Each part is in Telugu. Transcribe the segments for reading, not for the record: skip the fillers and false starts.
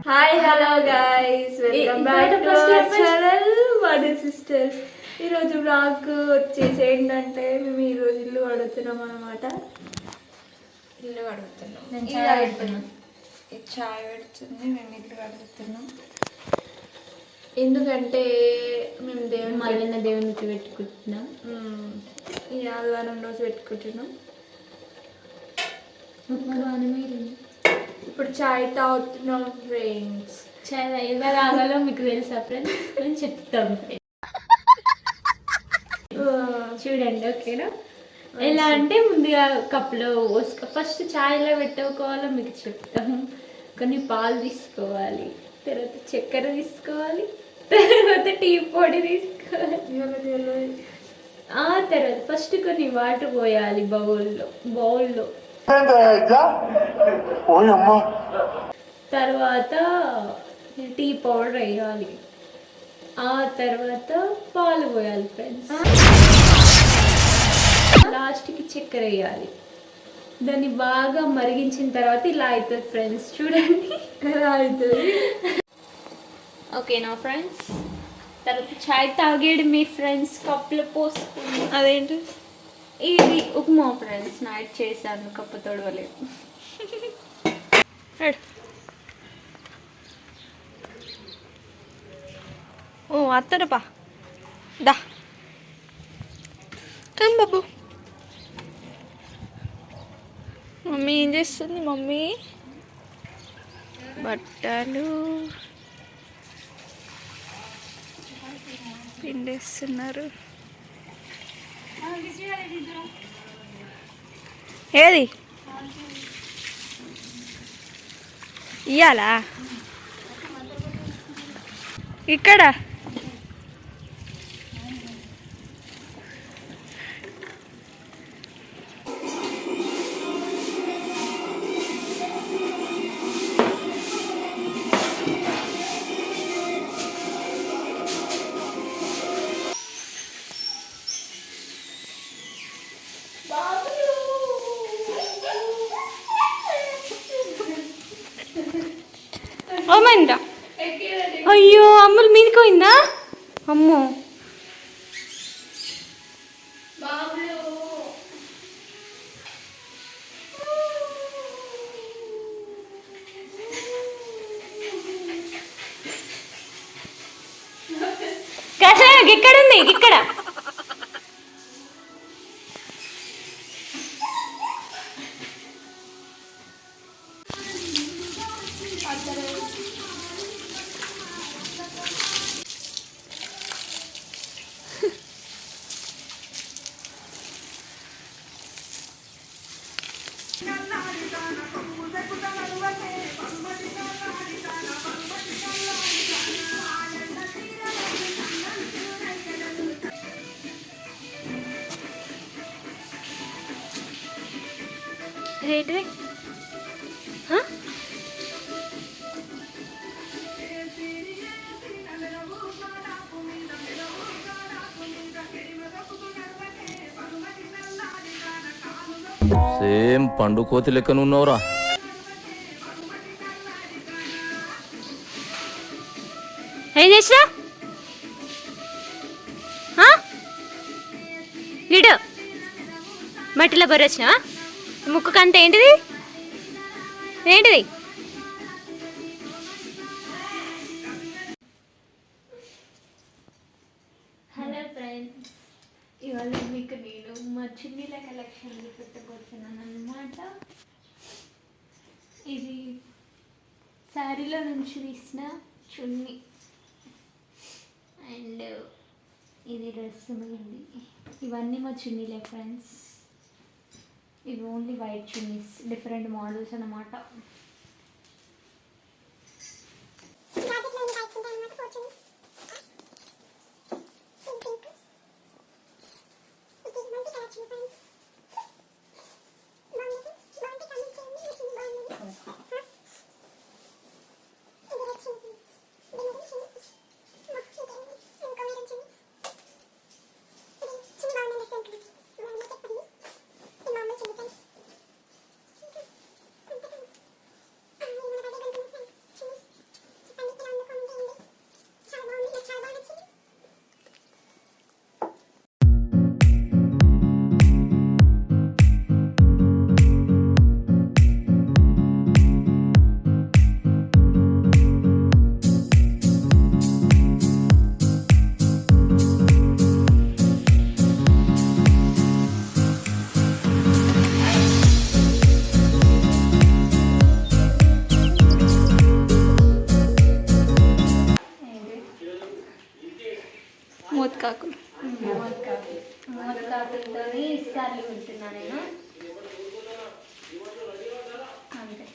Hi hello guys, welcome back to our channel వాడే సిస్టర్స్. ఈరోజు బ్లాగ్ వచ్చేసి ఏంటంటే మేము ఈరోజు ఇల్లు కడుగుతున్నాం అనమాట. ఇల్లు కడుగుతున్నాం, చాయ్ పెడుతుంది, మేము ఇల్లు కడుగుతున్నాం. ఎందుకంటే మేము దేవుని పెట్టుకుంటున్నాం. ఈ ఆదివారం రోజు పెట్టుకుంటున్నాం. ఇప్పుడు చాయ్ తాగుతున్నాం ఫ్రెండ్స్. చాయ్ ఎలా తాగాలో మీకు తెలుసా ఫ్రెండ్స్? నేను చెప్తాం చూడండి, ఓకేనా? ఎలా అంటే ముందుగా కప్పులో ఫస్ట్ చాయ్ ఎలా పెట్టుకోవాలో మీకు చెప్తాము. కొన్ని పాలు తీసుకోవాలి, తర్వాత చక్కెర తీసుకోవాలి, తర్వాత టీ పొడి తీసుకోవాలి. తర్వాత ఫస్ట్ కొన్ని వాటర్ పోయాలి బౌల్లో. తర్వాత టీ పౌడర్ వేయాలి, ఆ తర్వాత పాలు పోయాలి ఫ్రెండ్స్. లాస్ట్కి చక్కెర వేయాలి. దాన్ని బాగా మరిగించిన తర్వాత ఇలా అవుతుంది ఫ్రెండ్స్. చూడండి ఎలా అవుతుంది. ఓకేనా ఫ్రెండ్స్? తర్వాత చాయ్ తాగేడు మీ ఫ్రెండ్స్ కప్పులో పోసుకుని. అదేంటి? ఇది ఉప్మా ఫ్రెండ్స్, నైట్ చేశాను, కప్పు తొడవలేదు. ఓ అత్తడపా దా కానీ బాబు. మమ్మీ ఏం చేస్తుంది? మమ్మీ బట్టలు పిండేస్తున్నారు. ఏది ఇయ్యాలా? ఇక్కడ ఓమైందా? అయ్యో, అమ్ములు మీదకి పోయిందా? అమ్మో, ఇక్కడుంది, ఇక్కడ. ఏంటిది? సేమ్ పండు కోతి లెక్కనున్నావురా. ఏం చేసినా లీడు మట్టిలో బొరొచ్చినా ముక్కు కంటే ఏంటిది? హలో ఫ్రెండ్స్, ఇవాళ మీకు నేను మా చున్నీల కలెక్షన్ పెట్టబోతున్నాను అన్నమాట. ఇది శారీలో నుంచి తీసిన చున్నీ అండ్ ఇది డ్రెస్ ఉంది. ఇవన్నీ మా చున్నీలే ఫ్రెండ్స్. ఇవి only white chunnis, different models అన్నమాట. మోదకాకులు. మోదకాకులతో ఇస్తార్లు పెడుతున్నా నేను. అంతే.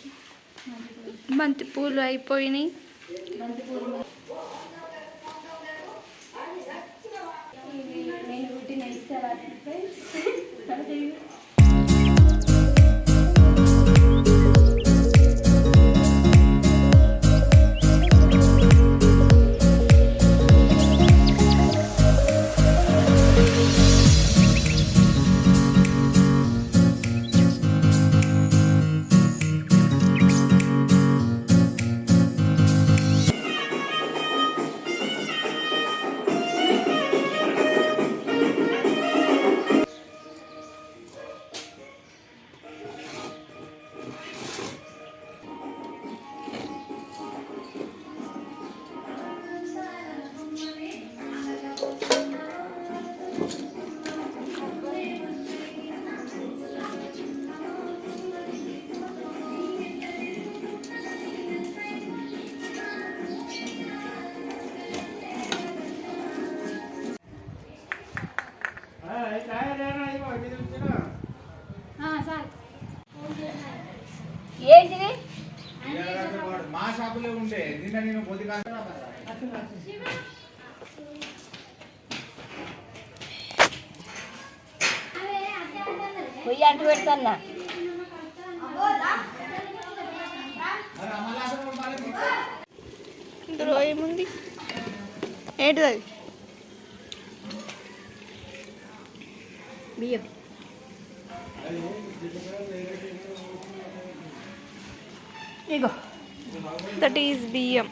బంతి పూలు అయిపోయినాయి. బంతి పూలు నేను పుట్టిన ఇస్తారు ఫ్రెండ్స్. ఏంటిది మా షాపులో ఉండే నిన్న నేను పొద్దుగా పొయ్యి అంటు పెడతాన్నా. ఇందులో ఏముంది? ఏంటిది అది? బియ్యం. ఇగో దట్ ఈస్ బియ్యం.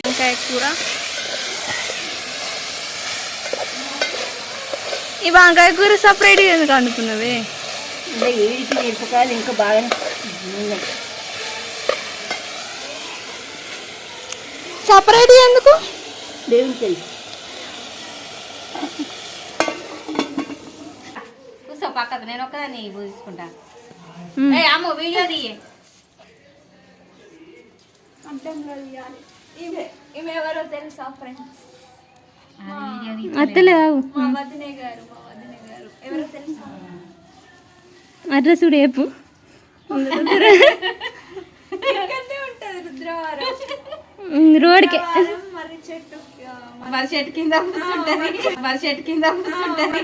వంకాయ కూర. ఈ వంకాయ కూర సపరేట్గా ఎందుకు వండుకున్నవే? అంటే ఏడికి మిరపకాయలు ఇంకా బాగా ఉన్నాయి. సపరేట్గా ఎందుకు? దేవునికి తెలుసు. కూర్చో పక్కకు, నేను ఒక్కదాన్ని తీసుకుంటా. అమ్మో వీడియో తీయ. ఈమె ఎవరో తెలుసా ఫ్రెండ్స్? అత్తలే మా వదినే గారు ఎవరో తెలుసా? అడ్రస్ కూడా చెప్పు. ఇక్కడనే ఉంటుంది రుద్రవారం. రోడ్కి మర్రి చెట్టు మరి చెట్టు కింద కూర్చుంటది. మరి చెట్టు కింద కూర్చుంటది.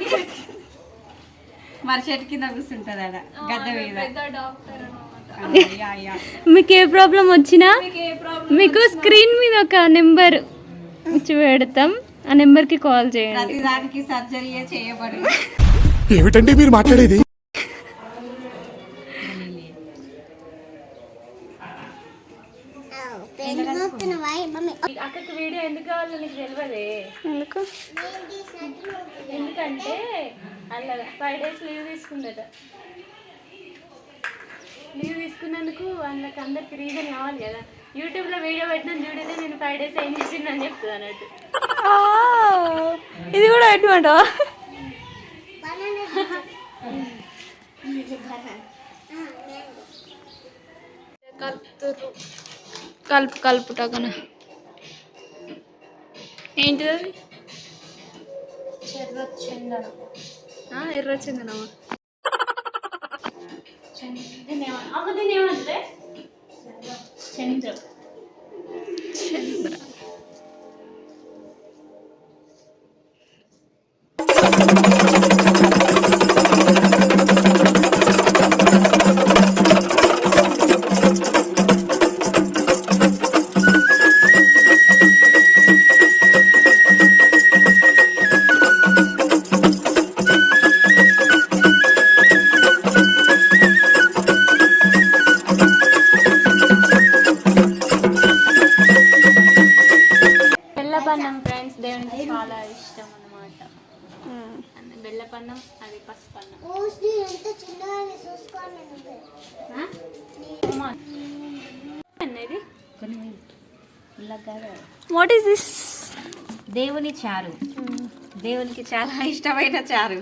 మరి చెట్టు కింద కూర్చుంటది ఆడ గద్దె మీద. పెద్ద డాక్టర్ అన్నమాట. మీకు ఏ ప్రాబ్లం వచ్చినా మీకు ఏ ప్రాబ్లం? మీకు స్క్రీన్ మీద ఒక నెంబర్ ఇచ్చి పెడతాం. ఆ నెంబర్కి కాల్ చేయండి. ప్రతి దానికి సర్జరీ చేయబడి. ఏమిటండి మీరు మాట్లాడేది? అక్కడికి వీడియో ఎందుకు కావాలో నీకు తెలియదే. ఎందుకు? ఎందుకంటే అలా 5 days లీవ్ తీసుకుందట. లీవ్ తీసుకున్నందుకు వాళ్ళకి అందరికి రీజన్ కావాలి కదా. యూట్యూబ్లో వీడియో పెట్టిన చూడలే నేను 5 days ఏం చేసిందని చెప్తుంది అన్నట్టు. ఇది కూడా ఎటువంటావా? కలుపుటగన ఏంటిది అది? ఎర్ర చందనమా? చంద్ర బెల్లపన్నం ఫ్రెండ్స్ దేవునికి చాలా ఇష్టం అన్నమాట. బెల్లపన్నం అది పసుపన్నం. What is this? దేవుని చారు. దేవునికి చాలా ఇష్టమైన చారు.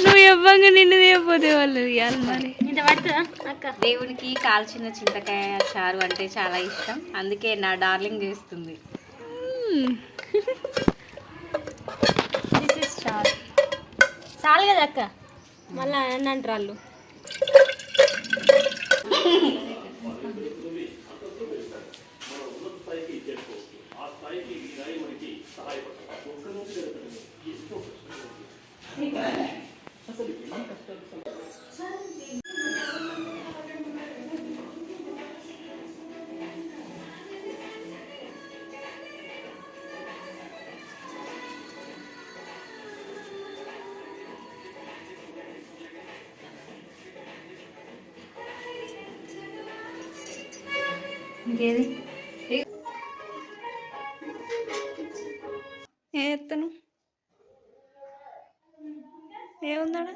నువ్వు ఇవ్వంగా నిన్ను తీయపోతే వాళ్ళు ఇవ్వాలి మరి. ఇంత పడుతుందా అక్క? దేవునికి కాల్చిన చింతకాయ చారు అంటే చాలా ఇష్టం, అందుకే నా డార్లింగ్ చేస్తుంది. దిస్ ఇస్ చారు. చాలు కదా అక్క, మళ్ళీ అని అంటారు వాళ్ళు. ఇంకేది ఏ ఎత్తను ఏముందాడ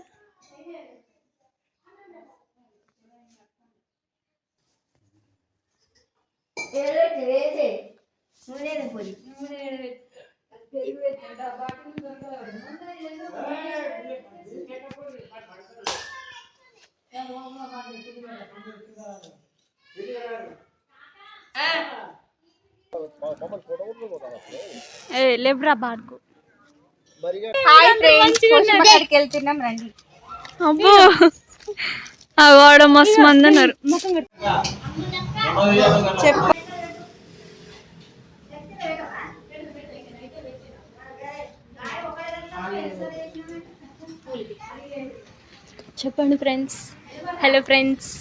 లేబ్రా బాడుకు. వెళ్తున్నాం రండి. అబ్బో వాడ మస్తు మంది అన్నారు. చెప్పండి ఫ్రెండ్స్. Hello friends.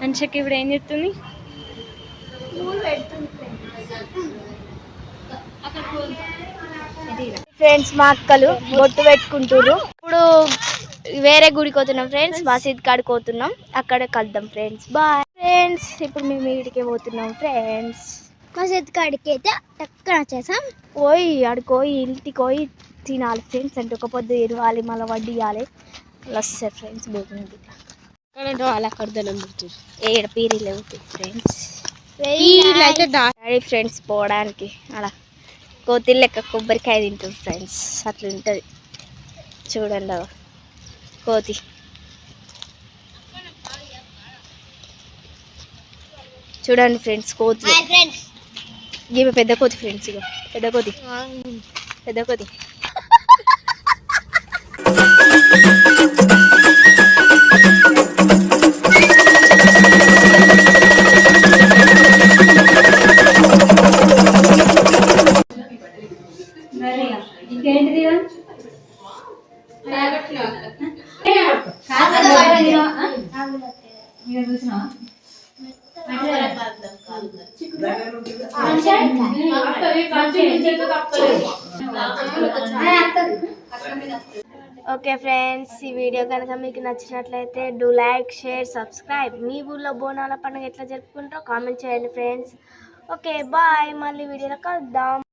అంశకి ఇప్పుడు ఏం చెప్తుంది? ఫ్రెండ్స్ మా అక్కలు బొట్టు పెట్టుకుంటారు. ఇప్పుడు వేరే గుడికి పోతున్నాం ఫ్రెండ్స్, మసీద్ కాడికి పోతున్నాం, అక్కడ కలుద్దాం ఫ్రెండ్స్. Bye friends. ఇప్పుడు మేము వీడికి పోతున్నాం ఫ్రెండ్స్. మసీద్ కాడికి అయితే టక్కన వచ్చేసాం. పోయి ఆడుకోయి ఇంటికి పోయి తినాలి ఫ్రెండ్స్. అంటే ఒక పొద్దు ఇరవాలి, మళ్ళీ వడ్డీ ఇవ్వాలి, అలా వస్తారు ఫ్రెండ్స్. బోగుంది వాళ్ళు అక్కడ ఏడ పీరీలు అవుతాయి ఫ్రెండ్స్. డాడీ ఫ్రెండ్స్ పోవడానికి అలా కోతిల్ లెక్క కొబ్బరికాయ తింటుంది ఫ్రెండ్స్, అట్లా ఉంటుంది చూడండి. అవ కోతి చూడండి ఫ్రెండ్స్, కోతి. ఇవి పెద్ద కోతి ఫ్రెండ్స్, ఇక పెద్ద కోతి, పెద్ద కోతి. ఇంకేంటిది చూసినావా? ఓకే ఫ్రెండ్స్, ఈ వీడియో కనుక మీకు నచ్చినట్లయితే డూ లైక్, షేర్, సబ్స్క్రైబ్. మీ ఊళ్ళో బోనాల పండుగ ఎట్లా జరుపుకుంటారో కామెంట్ చేయండి ఫ్రెండ్స్. ఓకే బాయ్, మళ్ళీ వీడియోలో కలుద్దాం.